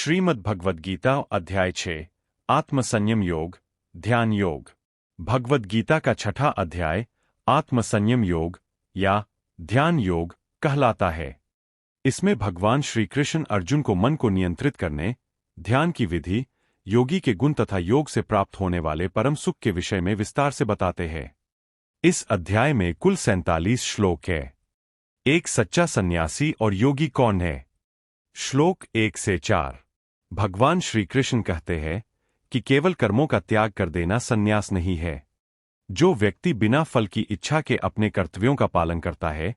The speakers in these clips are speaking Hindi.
श्रीमद् भगवद गीता अध्याय 6 आत्मसंयम योग ध्यान योग। भगवद गीता का छठा अध्याय आत्मसंयम योग या ध्यान योग कहलाता है। इसमें भगवान श्री कृष्ण अर्जुन को मन को नियंत्रित करने, ध्यान की विधि, योगी के गुण तथा योग से प्राप्त होने वाले परम सुख के विषय में विस्तार से बताते हैं। इस अध्याय में कुल 47 श्लोक है। एक सच्चा सन्यासी और योगी कौन है? श्लोक 1 से 4। भगवान श्री कृष्ण कहते हैं कि केवल कर्मों का त्याग कर देना सन्यास नहीं है। जो व्यक्ति बिना फल की इच्छा के अपने कर्तव्यों का पालन करता है,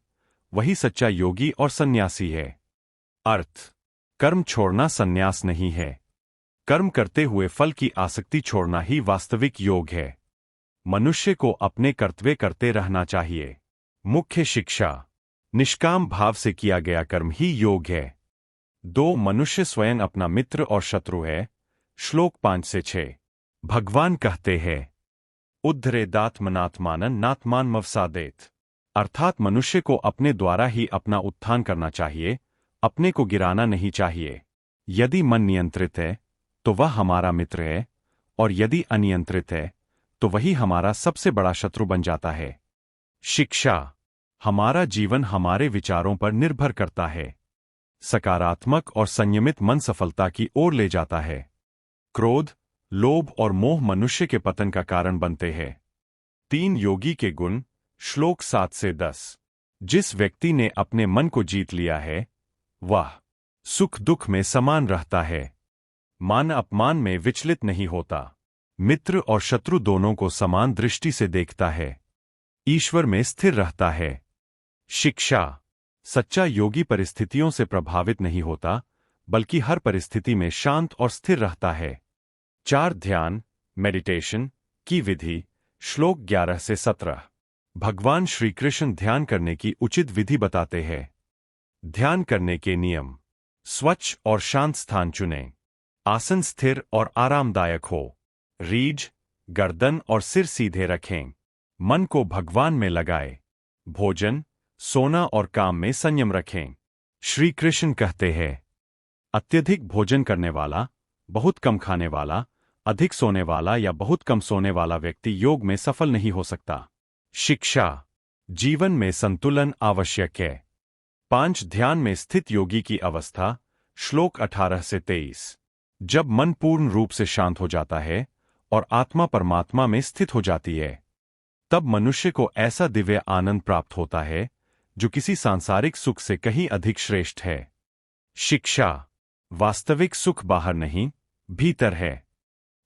वही सच्चा योगी और सन्यासी है। अर्थ: कर्म छोड़ना सन्यास नहीं है। कर्म करते हुए फल की आसक्ति छोड़ना ही वास्तविक योग है। मनुष्य को अपने कर्तव्य करते रहना चाहिए। मुख्य शिक्षा: निष्काम भाव से किया गया कर्म ही योग है। 2 मनुष्य स्वयं अपना मित्र और शत्रु है। श्लोक 5 से 6। भगवान कहते हैं, उद्धरेदात्मनात्मानं नात्मान मवसादेत। अर्थात मनुष्य को अपने द्वारा ही अपना उत्थान करना चाहिए, अपने को गिराना नहीं चाहिए। यदि मन नियंत्रित है तो वह हमारा मित्र है, और यदि अनियंत्रित है तो वही हमारा सबसे बड़ा शत्रु बन जाता है। शिक्षा: हमारा जीवन हमारे विचारों पर निर्भर करता है। सकारात्मक और संयमित मन सफलता की ओर ले जाता है। क्रोध, लोभ और मोह मनुष्य के पतन का कारण बनते हैं। 3 योगी के गुण। श्लोक 7 से 10। जिस व्यक्ति ने अपने मन को जीत लिया है, वह सुख दुख में समान रहता है, मान अपमान में विचलित नहीं होता, मित्र और शत्रु दोनों को समान दृष्टि से देखता है, ईश्वर में स्थिर रहता है। शिक्षा: सच्चा योगी परिस्थितियों से प्रभावित नहीं होता, बल्कि हर परिस्थिति में शांत और स्थिर रहता है। 4 ध्यान मेडिटेशन की विधि। श्लोक 11 से 17। भगवान श्री कृष्ण ध्यान करने की उचित विधि बताते हैं। ध्यान करने के नियम: स्वच्छ और शांत स्थान चुनें। आसन स्थिर और आरामदायक हो। रीढ़, गर्दन और सिर सीधे रखें। मन को भगवान में लगाएं। भोजन, सोना और काम में संयम रखें। श्री कृष्ण कहते हैं, अत्यधिक भोजन करने वाला, बहुत कम खाने वाला, अधिक सोने वाला या बहुत कम सोने वाला व्यक्ति योग में सफल नहीं हो सकता। शिक्षा: जीवन में संतुलन आवश्यक है। 5 ध्यान में स्थित योगी की अवस्था। श्लोक 18 से 23। जब मन पूर्ण रूप से शांत हो जाता है और आत्मा परमात्मा में स्थित हो जाती है, तब मनुष्य को ऐसा दिव्य आनंद प्राप्त होता है जो किसी सांसारिक सुख से कहीं अधिक श्रेष्ठ है। शिक्षा: वास्तविक सुख बाहर नहीं, भीतर है।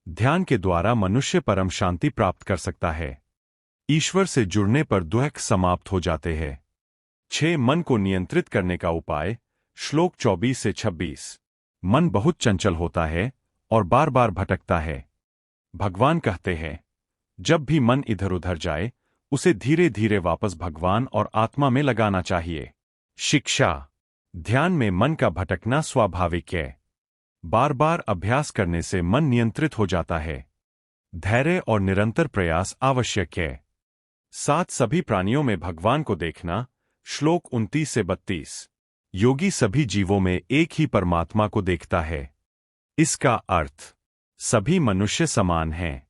ध्यान के द्वारा मनुष्य परम शांति प्राप्त कर सकता है। ईश्वर से जुड़ने पर दुख समाप्त हो जाते हैं। 6 मन को नियंत्रित करने का उपाय। श्लोक 24 से 26। मन बहुत चंचल होता है और बार बार भटकता है। भगवान कहते हैं, जब भी मन इधर उधर जाए, उसे धीरे धीरे वापस भगवान और आत्मा में लगाना चाहिए। शिक्षा: ध्यान में मन का भटकना स्वाभाविक है। बार बार अभ्यास करने से मन नियंत्रित हो जाता है। धैर्य और निरंतर प्रयास आवश्यक है। 7 सभी प्राणियों में भगवान को देखना। श्लोक 29 से 32। योगी सभी जीवों में एक ही परमात्मा को देखता है। इसका अर्थ: सभी मनुष्य समान हैं।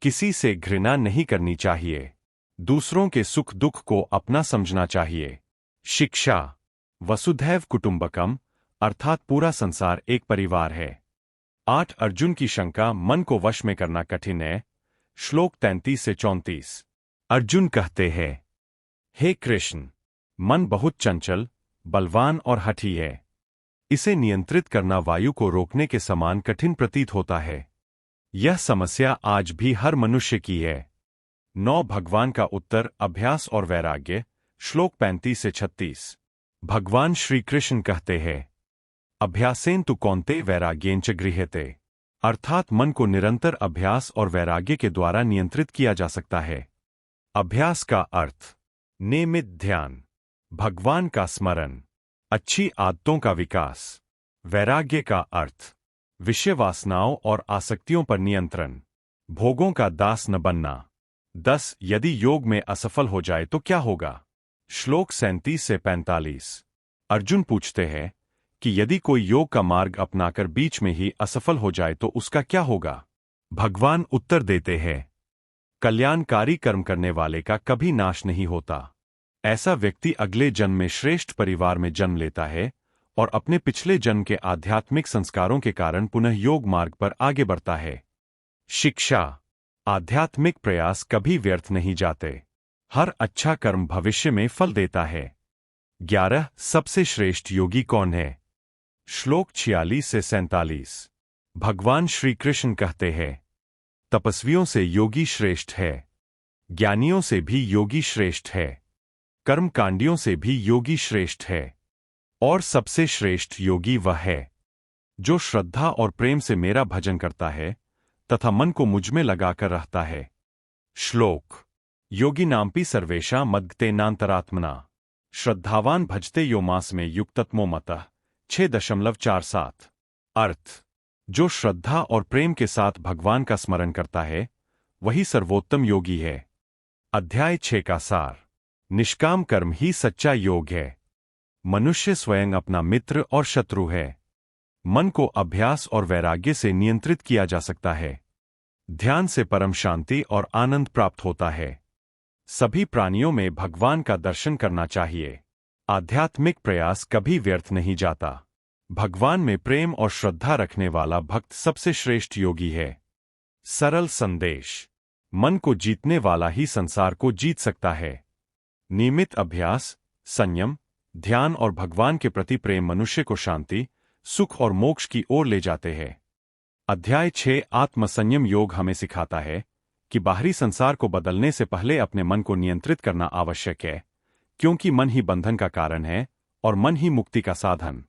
किसी से घृणा नहीं करनी चाहिए। दूसरों के सुख दुख को अपना समझना चाहिए। शिक्षा: वसुधैव कुटुंबकम, अर्थात पूरा संसार एक परिवार है। 8 अर्जुन की शंका: मन को वश में करना कठिन है। श्लोक 33 से 34। अर्जुन कहते हैं, हे कृष्ण, मन बहुत चंचल, बलवान और हठी है। इसे नियंत्रित करना वायु को रोकने के समान कठिन प्रतीत होता है। यह समस्या आज भी हर मनुष्य की है। 9 भगवान का उत्तर अभ्यास और वैराग्य। श्लोक 35 से 36। भगवान श्री कृष्ण कहते हैं, अभ्यासेन तु कौन्तेय वैराग्येन च गृह्यते। अर्थात मन को निरंतर अभ्यास और वैराग्य के द्वारा नियंत्रित किया जा सकता है। अभ्यास का अर्थ: नियमित ध्यान, भगवान का स्मरण, अच्छी आदतों का विकास। वैराग्य का अर्थ: विषय वासनाओं और आसक्तियों पर नियंत्रण, भोगों का दास न बनना। 10 यदि योग में असफल हो जाए तो क्या होगा? श्लोक 37 से 45। अर्जुन पूछते हैं कि यदि कोई योग का मार्ग अपनाकर बीच में ही असफल हो जाए तो उसका क्या होगा। भगवान उत्तर देते हैं, कल्याणकारी कर्म करने वाले का कभी नाश नहीं होता। ऐसा व्यक्ति अगले जन्म में श्रेष्ठ परिवार में जन्म लेता है और अपने पिछले जन्म के आध्यात्मिक संस्कारों के कारण पुनः योग मार्ग पर आगे बढ़ता है। शिक्षा, आध्यात्मिक प्रयास कभी व्यर्थ नहीं जाते। हर अच्छा कर्म भविष्य में फल देता है। 11 सबसे श्रेष्ठ योगी कौन है? श्लोक 46 से 47। भगवान श्री कृष्ण कहते हैं, तपस्वियों से योगी श्रेष्ठ है, ज्ञानियों से भी योगी श्रेष्ठ है, कर्मकांडियों से भी योगी श्रेष्ठ है, और सबसे श्रेष्ठ योगी वह है जो श्रद्धा और प्रेम से मेरा भजन करता है तथा मन को मुझमें लगाकर रहता है। श्लोक, योगी नाम्पि सर्वेशा मद्गते नान्तरात्मना, श्रद्धावान भजते यो मास में युक्तत्मो मतः। 6.47। अर्थ, जो श्रद्धा और प्रेम के साथ भगवान का स्मरण करता है वही सर्वोत्तम योगी है। अध्याय 6 का सार, निष्काम कर्म ही सच्चा योग है। मनुष्य स्वयं अपना मित्र और शत्रु है। मन को अभ्यास और वैराग्य से नियंत्रित किया जा सकता है। ध्यान से परम शांति और आनंद प्राप्त होता है। सभी प्राणियों में भगवान का दर्शन करना चाहिए। आध्यात्मिक प्रयास कभी व्यर्थ नहीं जाता। भगवान में प्रेम और श्रद्धा रखने वाला भक्त सबसे श्रेष्ठ योगी है। सरल संदेश, मन को जीतने वाला ही संसार को जीत सकता है। नियमित अभ्यास, संयम, ध्यान और भगवान के प्रति प्रेम मनुष्य को शांति, सुख और मोक्ष की ओर ले जाते हैं। अध्याय 6 आत्मसंयम योग हमें सिखाता है कि बाहरी संसार को बदलने से पहले अपने मन को नियंत्रित करना आवश्यक है, क्योंकि मन ही बंधन का कारण है और मन ही मुक्ति का साधन।